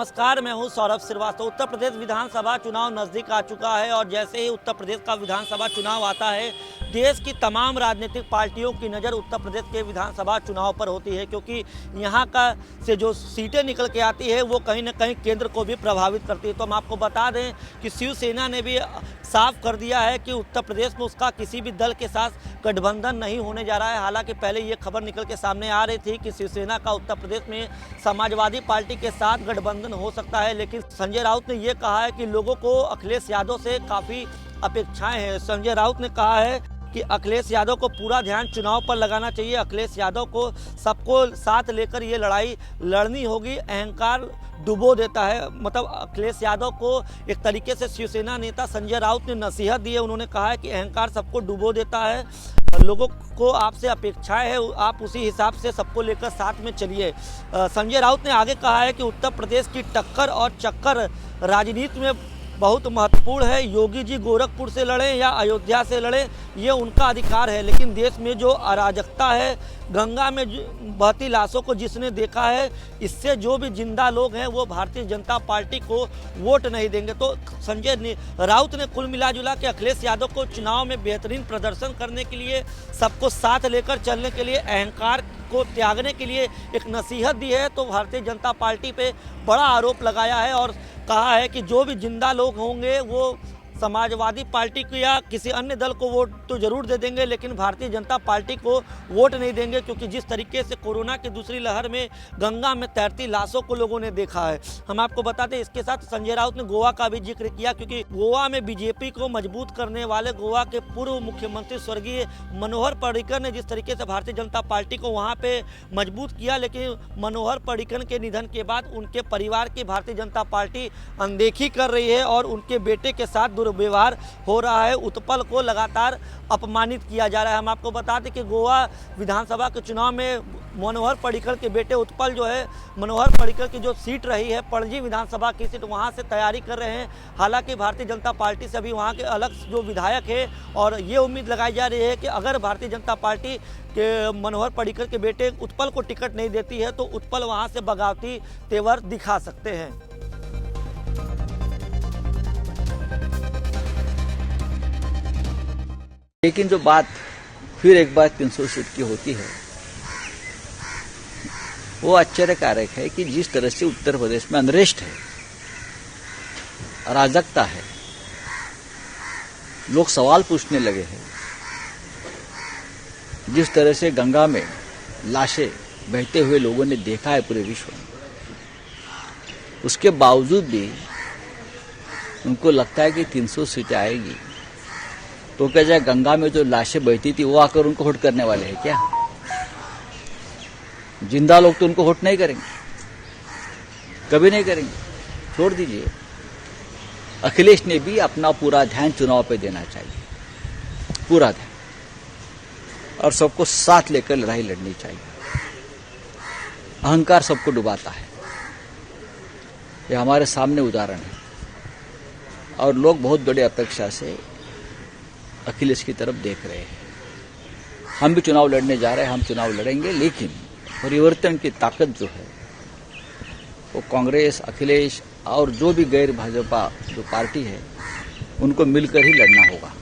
नमस्कार, मैं हूं सौरभ श्रीवास्तव। उत्तर प्रदेश विधानसभा चुनाव नज़दीक आ चुका है और जैसे ही उत्तर प्रदेश का विधानसभा चुनाव आता है, देश की तमाम राजनीतिक पार्टियों की नज़र उत्तर प्रदेश के विधानसभा चुनाव पर होती है, क्योंकि यहाँ का से जो सीटें निकल के आती है वो कहीं ना कहीं केंद्र को भी प्रभावित करती है। तो हम आपको बता दें कि शिवसेना ने भी साफ कर दिया है कि उत्तर प्रदेश में उसका किसी भी दल के साथ गठबंधन नहीं होने जा रहा है। हालांकि पहले ये खबर निकल के सामने आ रही थी कि शिवसेना का उत्तर प्रदेश में समाजवादी पार्टी के साथ गठबंधन हो सकता है, लेकिन संजय राउत ने ये कहा है कि लोगों को अखिलेश यादव से काफ़ी अपेक्षाएं हैं। संजय राउत ने कहा है कि अखिलेश यादव को पूरा ध्यान चुनाव पर लगाना चाहिए। अखिलेश यादव को सबको साथ लेकर ये लड़ाई लड़नी होगी। अहंकार डुबो देता है, मतलब अखिलेश यादव को एक तरीके से शिवसेना नेता संजय राउत ने नसीहत दी है। उन्होंने कहा है कि अहंकार सबको डुबो देता है, लोगों को आपसे अपेक्षाएं है, आप उसी हिसाब से सबको लेकर साथ में चलिए। संजय राउत ने आगे कहा है कि उत्तर प्रदेश की टक्कर और चक्कर राजनीति में बहुत महत्वपूर्ण है। योगी जी गोरखपुर से लड़ें या अयोध्या से लड़ें, ये उनका अधिकार है, लेकिन देश में जो अराजकता है, गंगा में बहती लाशों को जिसने देखा है, इससे जो भी जिंदा लोग हैं वो भारतीय जनता पार्टी को वोट नहीं देंगे। तो संजय राउत ने कुल मिलाजुला के अखिलेश यादव को चुनाव में बेहतरीन प्रदर्शन करने के लिए, सबको साथ लेकर चलने के लिए, अहंकार को त्यागने के लिए एक नसीहत दी है। तो भारतीय जनता पार्टी पे बड़ा आरोप लगाया है और कहा है कि जो भी जिंदा लोग होंगे वो समाजवादी पार्टी को या किसी अन्य दल को वोट तो जरूर दे देंगे, लेकिन भारतीय जनता पार्टी को वोट नहीं देंगे, क्योंकि जिस तरीके से कोरोना की दूसरी लहर में गंगा में तैरती लाशों को लोगों ने देखा है। हम आपको बता दें, इसके साथ संजय राउत ने गोवा का भी जिक्र किया, क्योंकि गोवा में बीजेपी को मजबूत करने वाले गोवा के पूर्व मुख्यमंत्री स्वर्गीय मनोहर पर्रिकर ने जिस तरीके से भारतीय जनता पार्टी को वहाँ पे मजबूत किया, लेकिन मनोहर पर्रिकर के निधन के बाद उनके परिवार की भारतीय जनता पार्टी अनदेखी कर रही है और उनके बेटे के साथ व्यवहार हो रहा है। उत्पल को लगातार अपमानित किया जा रहा है। हम आपको बता दें कि गोवा विधानसभा के चुनाव में मनोहर पर्रिकर के बेटे उत्पल जो है, मनोहर पर्रिकर की जो सीट रही है पणजी विधानसभा की सीट, वहां से तैयारी कर रहे हैं। हालांकि भारतीय जनता पार्टी से अभी वहां के अलग जो विधायक है और ये उम्मीद लगाई जा रही है कि अगर भारतीय जनता पार्टी के मनोहर पर्रिकर के बेटे उत्पल को टिकट नहीं देती है तो उत्पल वहां से बगावती तेवर दिखा सकते हैं। लेकिन जो बात फिर एक बार 300 सीट की होती है, वो आश्चर्यकारक है कि जिस तरह से उत्तर प्रदेश में अनरेस्ट है, अराजकता है, लोग सवाल पूछने लगे हैं, जिस तरह से गंगा में लाशें बहते हुए लोगों ने देखा है पूरे विश्व में, उसके बावजूद भी उनको लगता है कि 300 सीटें आएगी। तो क्या जाए, गंगा में जो लाशें बहती थी वो आकर उनको वोट करने वाले हैं क्या? जिंदा लोग तो उनको वोट नहीं करेंगे, कभी नहीं करेंगे। छोड़ दीजिए, अखिलेश ने भी अपना पूरा ध्यान चुनाव पे देना चाहिए, पूरा ध्यान, और सबको साथ लेकर लड़ाई लड़नी चाहिए। अहंकार सबको डुबाता है, ये हमारे सामने उदाहरण है, और लोग बहुत बड़ी अपेक्षा से अखिलेश की तरफ देख रहे हैं। हम भी चुनाव लड़ने जा रहे हैं, हम चुनाव लड़ेंगे, लेकिन परिवर्तन की ताकत जो है वो कांग्रेस, अखिलेश और जो भी गैर भाजपा जो पार्टी है, उनको मिलकर ही लड़ना होगा।